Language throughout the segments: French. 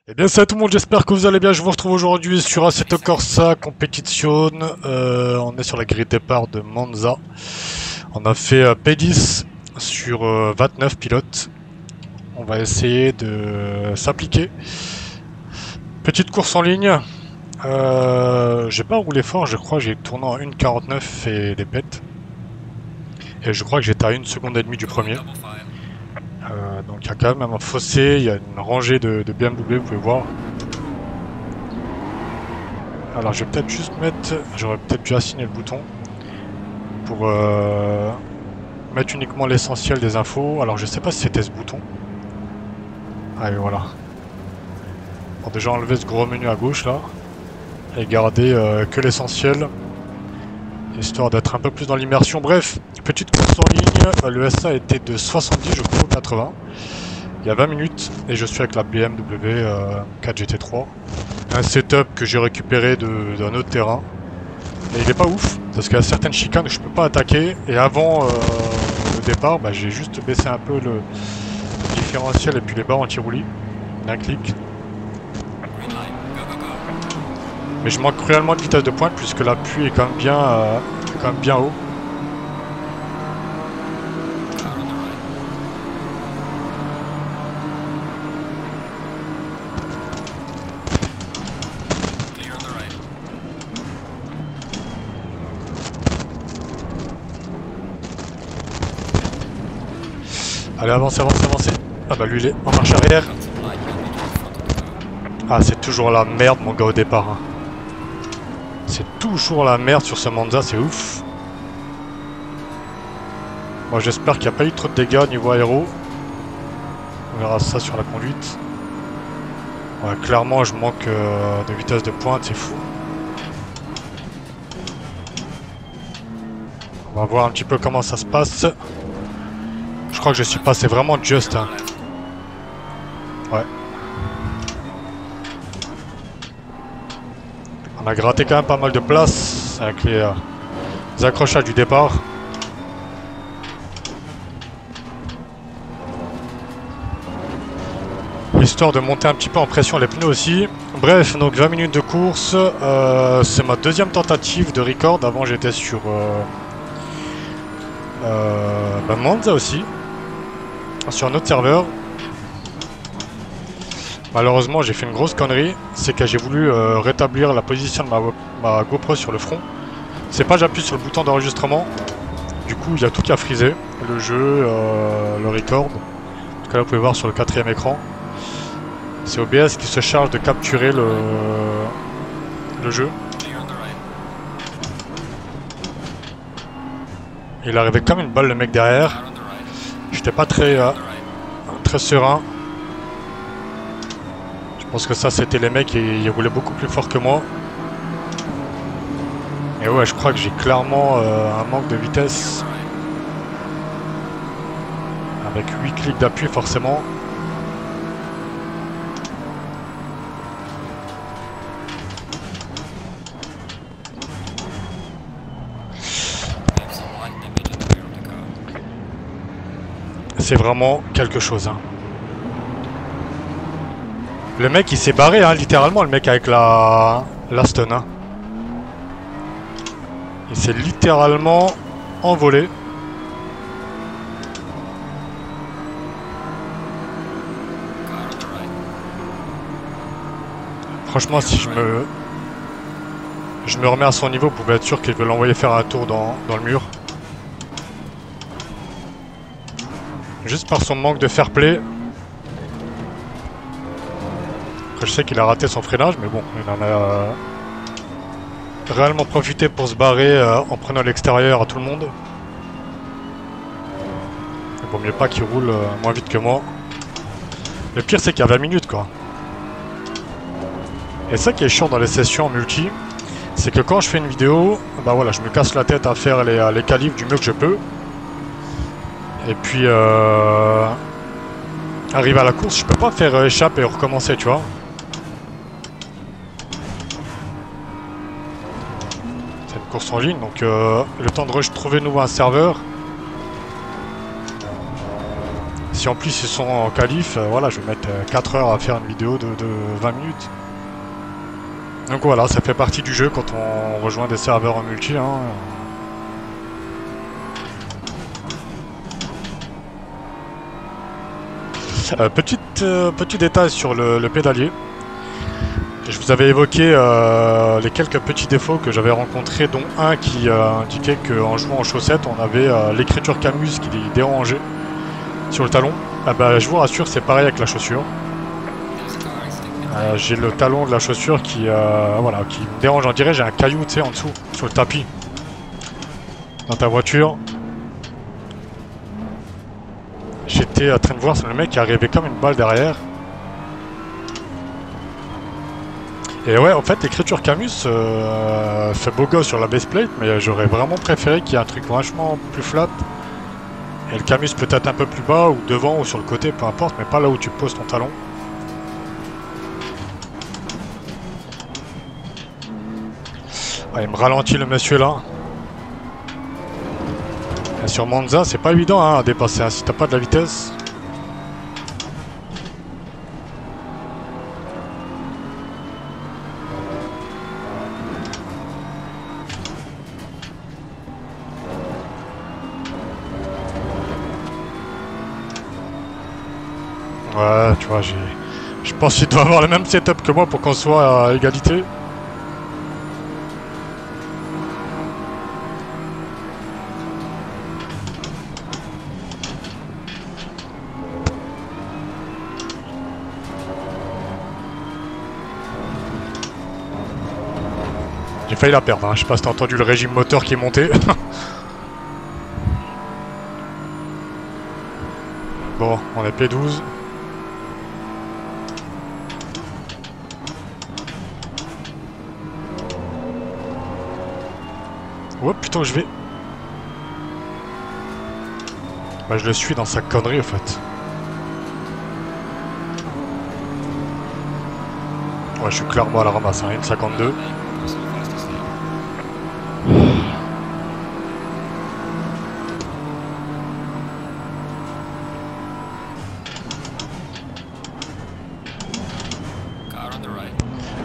Eh bien salut tout le monde, j'espère que vous allez bien. Je vous retrouve aujourd'hui sur Assetto Corsa Competition. On est sur la grille de départ de Monza. On a fait P10 sur 29 pilotes. On va essayer de s'appliquer. Petite course en ligne. J'ai pas roulé fort, je crois. J'ai tourné en 1,49 et des bêtes. Et je crois que j'étais à 1 seconde et demie du premier. Donc il y a quand même un fossé, il y a une rangée de BMW, vous pouvez voir. Alors je vais peut-être juste mettre, j'aurais peut-être dû assigner le bouton pour mettre uniquement l'essentiel des infos. Alors je sais pas si c'était ce bouton. Allez voilà. Bon, déjà enlever ce gros menu à gauche là et garder que l'essentiel, histoire d'être un peu plus dans l'immersion. Bref, petite course en ligne, le SA était de 70 je crois ou 80 il y a 20 minutes et je suis avec la BMW 4 GT3. Un setup que j'ai récupéré d'un autre terrain. Et il est pas ouf, parce qu'il y a certaines chicanes que je peux pas attaquer. Et avant le départ, bah, j'ai juste baissé un peu le différentiel et puis les barres anti-roulis d'un clic. Mais je manque cruellement de vitesse de pointe puisque l'appui est quand même bien haut. Allez, avancez, avancez, avancez. Ah bah lui il est en marche arrière. Ah c'est toujours la merde mon gars au départ. Hein. C'est toujours la merde sur ce Monza, c'est ouf. Moi j'espère qu'il n'y a pas eu trop de dégâts niveau aéro. On verra ça sur la conduite. Ouais, clairement je manque de vitesse de pointe, c'est fou. On va voir un petit peu comment ça se passe. Je crois que je suis passé vraiment juste. Hein. Ouais. On a gratté quand même pas mal de place avec les accrochages du départ. Histoire de monter un petit peu en pression les pneus aussi. Bref, donc 20 minutes de course. C'est ma deuxième tentative de record. Avant j'étais sur Monza aussi. Sur un autre serveur. Malheureusement j'ai fait une grosse connerie. C'est que j'ai voulu rétablir la position de ma GoPro sur le front. C'est pas j'appuie sur le bouton d'enregistrement. Du coup il y a tout qui a frisé. Le jeu, le record. En tout cas là vous pouvez voir sur le quatrième écran. C'est OBS qui se charge de capturer le jeu. Il arrivait comme une balle le mec derrière. J'étais pas très serein. Je pense que ça c'était les mecs et ils roulaient beaucoup plus fort que moi. Et ouais je crois que j'ai clairement un manque de vitesse. Avec 8 clics d'appui forcément. C'est vraiment quelque chose. Hein. Le mec il s'est barré, hein, littéralement, le mec avec la stun. Hein. Il s'est littéralement envolé. Franchement, si je me remets à son niveau, vous pouvez être sûr qu'il veut l'envoyer faire un tour dans le mur. Juste par son manque de fair play. Après, je sais qu'il a raté son freinage, mais bon, il en a réellement profité pour se barrer en prenant l'extérieur à tout le monde. Il vaut mieux pas qu'il roule moins vite que moi. Le pire, c'est qu'il y a 20 minutes, quoi. Et ça qui est chiant dans les sessions en multi, c'est que quand je fais une vidéo, bah voilà, je me casse la tête à faire les qualifs du mieux que je peux. Et puis, arrivé à la course, je peux pas faire échappe et recommencer, tu vois. C'est une course en ligne, donc le temps de trouver de nouveau un serveur. si en plus ils sont en qualif, voilà, je vais mettre 4 heures à faire une vidéo de 20 minutes. Donc voilà, ça fait partie du jeu quand on rejoint des serveurs en multi. Hein. Petit détail sur le pédalier. Je vous avais évoqué les quelques petits défauts que j'avais rencontrés, dont un qui indiquait qu'en jouant en chaussettes, on avait l'écriture Camus qui dérangeait sur le talon. Ah bah, je vous rassure, c'est pareil avec la chaussure. J'ai le talon de la chaussure qui, voilà, qui me dérange. On dirait j'ai un caillou en dessous, sur le tapis. Dans ta voiture. J'étais en train de voir le mec qui arrivait comme une balle derrière. Et ouais, en fait, l'écriture Camus fait beau gosse sur la baseplate, mais j'aurais vraiment préféré qu'il y ait un truc vachement plus flat. Et le Camus peut-être un peu plus bas, ou devant, ou sur le côté, peu importe, mais pas là où tu poses ton talon. Ah, il me ralentit le monsieur là. Et sur Monza, c'est pas évident hein, à dépasser, hein, si t'as pas de la vitesse. Ouais, tu vois, je pense qu'il doit avoir le même setup que moi pour qu'on soit à égalité. J'ai failli la perdre, hein. Je sais pas si t'as entendu le régime moteur qui est monté. Bon, on est P12. Oh putain, je vais. Bah, je le suis dans sa connerie en fait. Ouais, je suis clairement à la ramasse, hein, 1,52.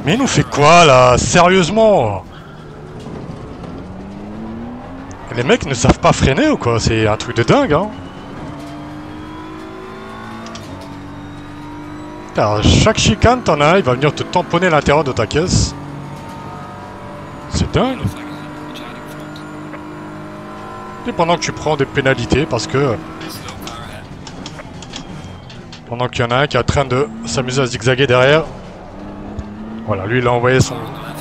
Mais il nous fait quoi là? Sérieusement? Les mecs ne savent pas freiner ou quoi? C'est un truc de dingue hein. Alors, chaque chicane t'en as un, il va venir te tamponner l'intérieur de ta caisse. C'est dingue. Et pendant que tu prends des pénalités parce que... Pendant qu'il y en a un qui est en train de s'amuser à zigzaguer derrière. Voilà, lui il a envoyé son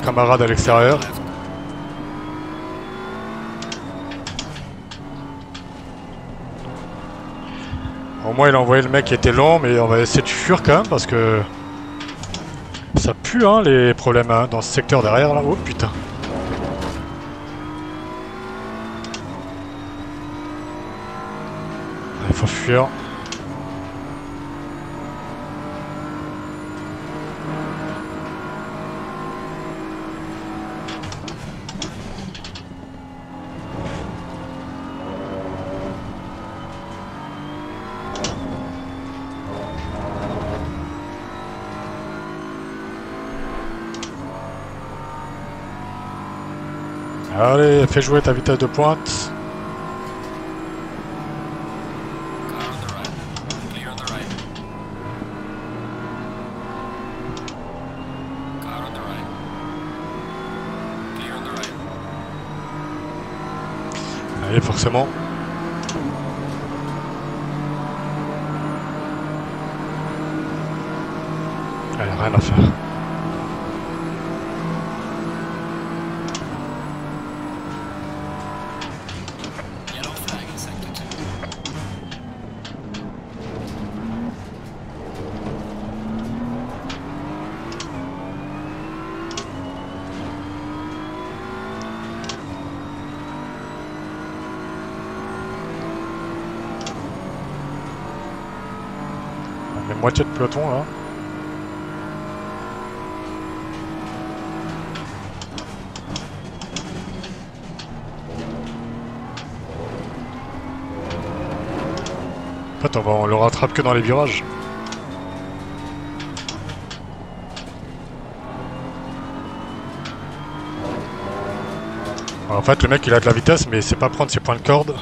camarade à l'extérieur. Au moins il a envoyé le mec qui était lent, mais on va essayer de fuir quand même parce que... Ça pue hein les problèmes hein, dans ce secteur derrière là. Oh putain. Il faut fuir. Allez, fais jouer ta vitesse de pointe. Allez, forcément. Allez, rien à faire. On est moitié de peloton là. fait, on le rattrape que dans les virages. En fait, le mec il a de la vitesse, mais il sait pas prendre ses points de corde.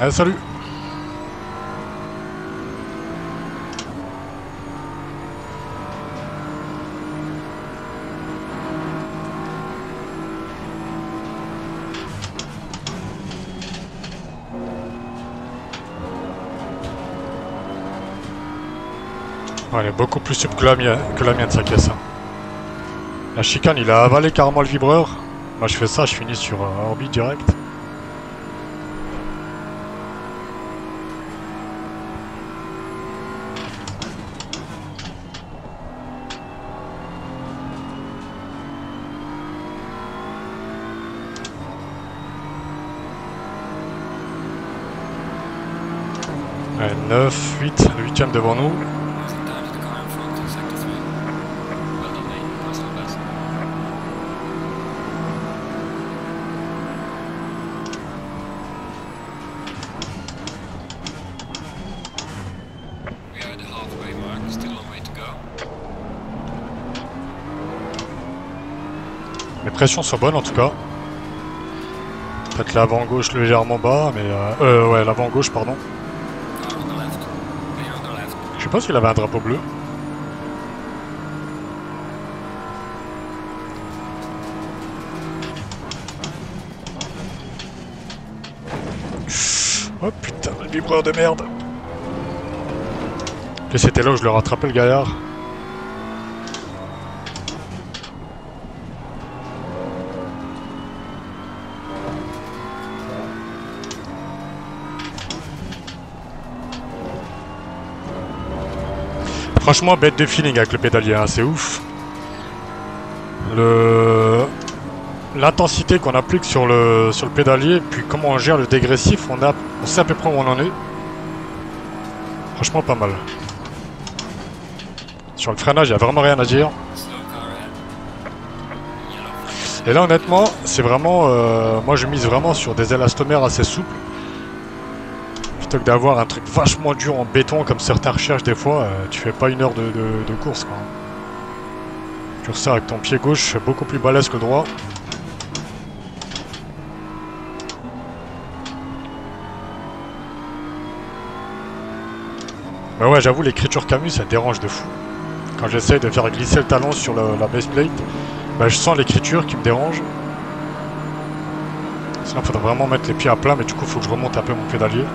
Allez, salut! Ouais, elle est beaucoup plus souple que la mienne sa caisse. Hein. La chicane, il a avalé carrément le vibreur. Moi je fais ça, je finis sur orbite direct. Ouais, 9, 8, le 8ème devant nous. Les pressions sont bonnes en tout cas. Peut-être l'avant gauche légèrement bas, mais ouais, l'avant gauche, pardon. Je sais pas s'il avait un drapeau bleu. Oh putain, le vibreur de merde. Et c'était là où je le rattrapais le gaillard. Franchement, bête de feeling avec le pédalier, hein, c'est ouf. L'intensité qu'on applique sur le pédalier, puis comment on gère le dégressif, on sait à peu près où on en est. Franchement, pas mal. Sur le freinage, il n'y a vraiment rien à dire. Et là, honnêtement, c'est vraiment... moi, je mise vraiment sur des élastomères assez souples. Plutôt que d'avoir un truc vachement dur en béton comme certains recherchent des fois, tu fais pas une heure de course quoi. Tu ressors avec ton pied gauche beaucoup plus balèze que le droit. Bah ouais, j'avoue, l'écriture Camus ça dérange de fou. Quand j'essaye de faire glisser le talon sur la base plate, bah je sens l'écriture qui me dérange. Sinon il faudrait vraiment mettre les pieds à plat, mais du coup il faut que je remonte un peu mon pédalier.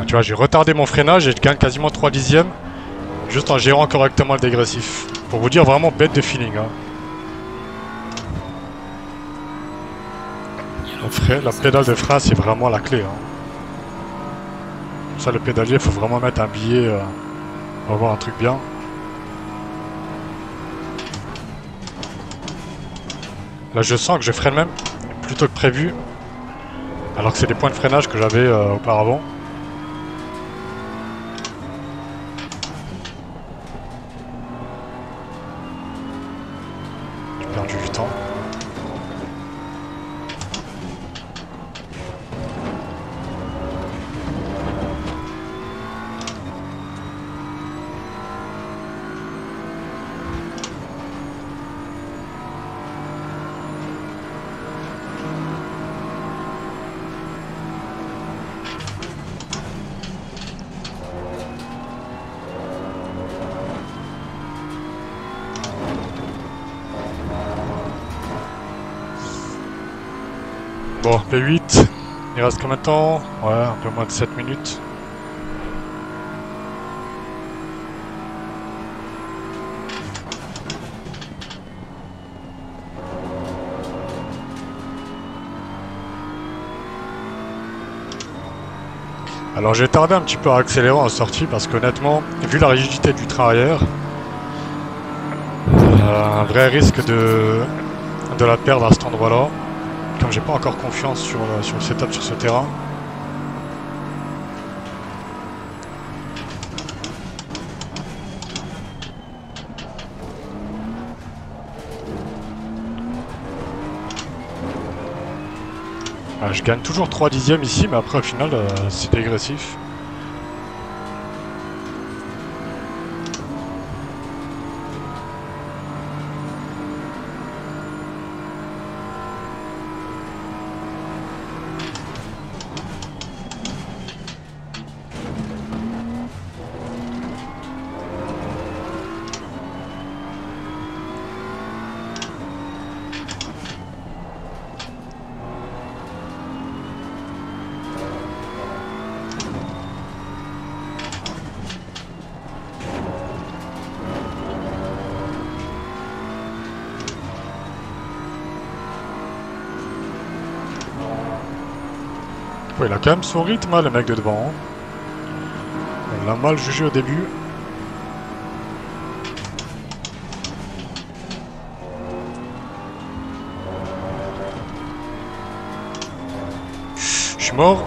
Tu vois, j'ai retardé mon freinage et je gagne quasiment 3 dixièmes juste en gérant correctement le dégressif. Pour vous dire vraiment bête de feeling. Hein. La pédale de frein c'est vraiment la clé. Hein. Ça le pédalier, il faut vraiment mettre un billet pour avoir un truc bien. Là je sens que je freine même plutôt que prévu. Alors que c'est des points de freinage que j'avais auparavant. Perdu du temps. Bon, P8, il reste combien de temps? Ouais, un peu moins de 7 minutes. Alors j'ai tardé un petit peu à accélérer en sortie parce qu'honnêtement, vu la rigidité du train arrière, un vrai risque de la perdre à cet endroit-là. Comme j'ai pas encore confiance sur le setup sur ce terrain. Je gagne toujours 3 dixièmes ici, mais après au final c'est dégressif. Ouais, il a quand même son rythme, hein, le mec de devant. Hein. On l'a mal jugé au début. Je suis mort.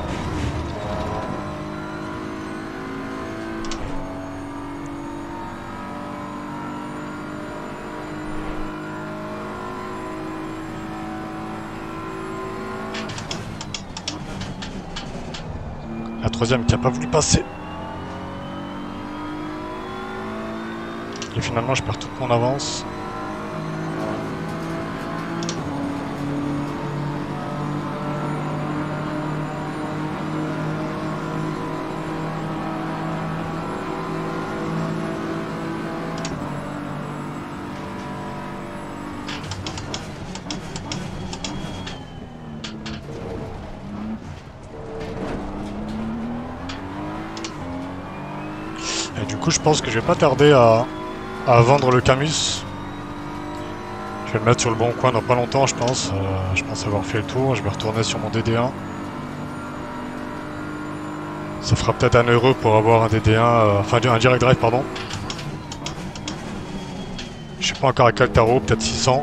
La troisième qui a pas voulu passer. Et finalement je perds toute mon avance. Et du coup je pense que je vais pas tarder à vendre le Camus. Je vais le mettre sur le bon coin dans pas longtemps je pense. Je pense avoir fait le tour. Je vais retourner sur mon DD1. Ça fera peut-être 1 euro pour avoir un DD1, enfin un direct drive pardon. Je sais pas encore à quel tarot, peut-être 600.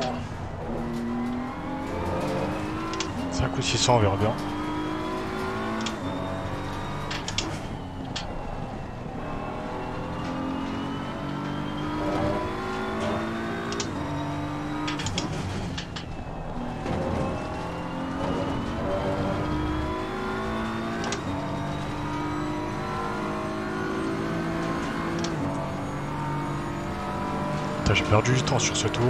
5 ou 600 on verra bien. J'ai perdu du temps sur ce tour.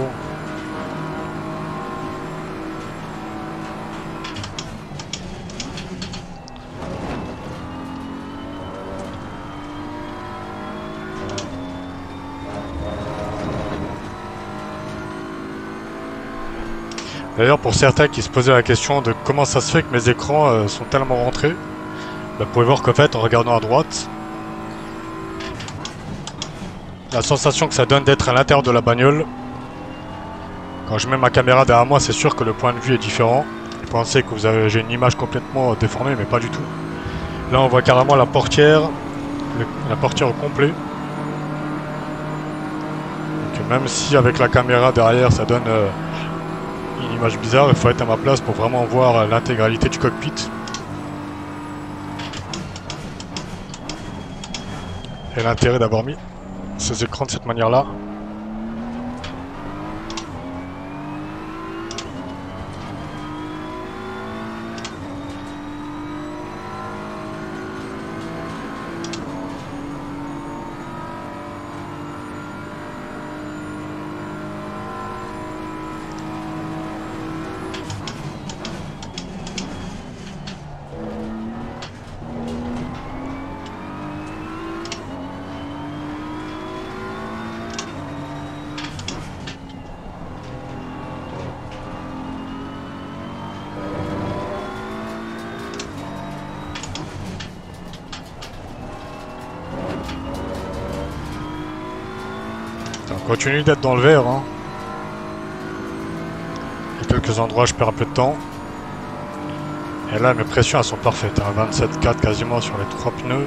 D'ailleurs pour certains qui se posaient la question de comment ça se fait que mes écrans sont tellement rentrés, vous pouvez voir qu'en fait en regardant à droite, la sensation que ça donne d'être à l'intérieur de la bagnole. Quand je mets ma caméra derrière moi, c'est sûr que le point de vue est différent. Vous pensez que j'ai une image complètement déformée, mais pas du tout. Là, on voit carrément la portière au complet. Donc, même si avec la caméra derrière, ça donne une image bizarre, il faut être à ma place pour vraiment voir l'intégralité du cockpit. Et l'intérêt d'avoir mis ces écrans de cette manière-là. On continue d'être dans le vert. Hein. Il y a quelques endroits je perds un peu de temps. Et là mes pressions elles sont parfaites. Hein. 27,4 quasiment sur les 3 pneus.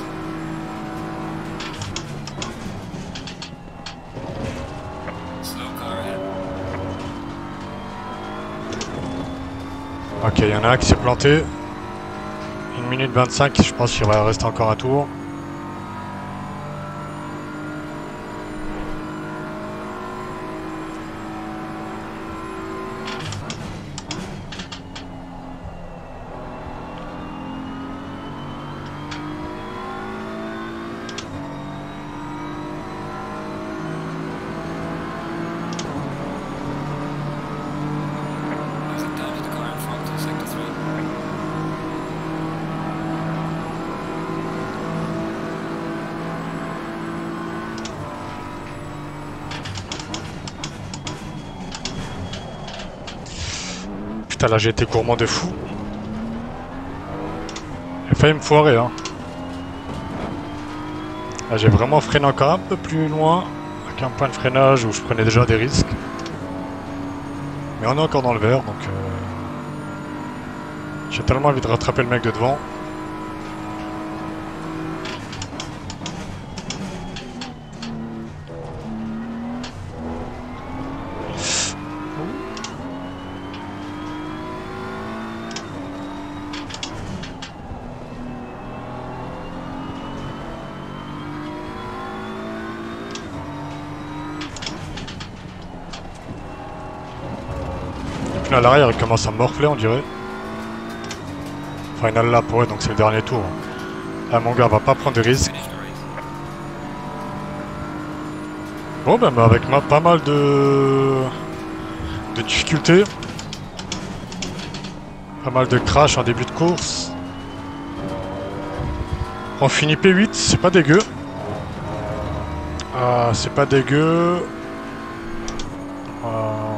Ok, il y en a un qui s'est planté. 1 minute 25, je pense qu'il va rester encore un tour. Putain, là j'ai été gourmand de fou. J'ai failli me foirer, hein. Là j'ai vraiment freiné encore un peu plus loin, avec un point de freinage où je prenais déjà des risques. Mais on est encore dans le vert, donc j'ai tellement envie de rattraper le mec de devant. À l'arrière il commence à morfler on dirait. Final lap, ouais, donc c'est le dernier tour. Là mon gars va pas prendre de risques. Bon ben avec pas mal de difficultés. Pas mal de crash en début de course. On finit P8, c'est pas dégueu. C'est pas dégueu.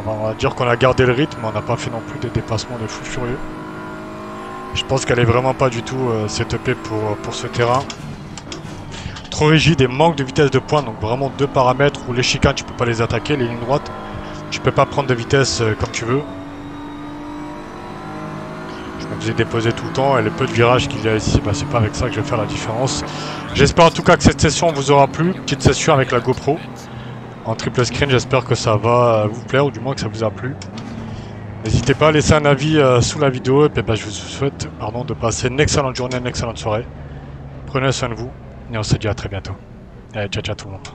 On va dire qu'on a gardé le rythme, on n'a pas fait non plus des dépassements de fou furieux. Je pense qu'elle est vraiment pas du tout setupée pour ce terrain. Trop rigide et manque de vitesse de pointe, donc vraiment deux paramètres où les chicanes tu peux pas les attaquer, les lignes droites tu peux pas prendre de vitesse comme tu veux. Je me faisais déposer tout le temps et les peu de virages qu'il y a ici, bah, c'est pas avec ça que je vais faire la différence. J'espère en tout cas que cette session vous aura plu, petite session avec la GoPro en triple screen, j'espère que ça va vous plaire ou du moins que ça vous a plu. N'hésitez pas à laisser un avis sous la vidéo et puis bah, je vous souhaite de passer une excellente journée, une excellente soirée. Prenez soin de vous et on se dit à très bientôt. Allez, ciao ciao tout le monde.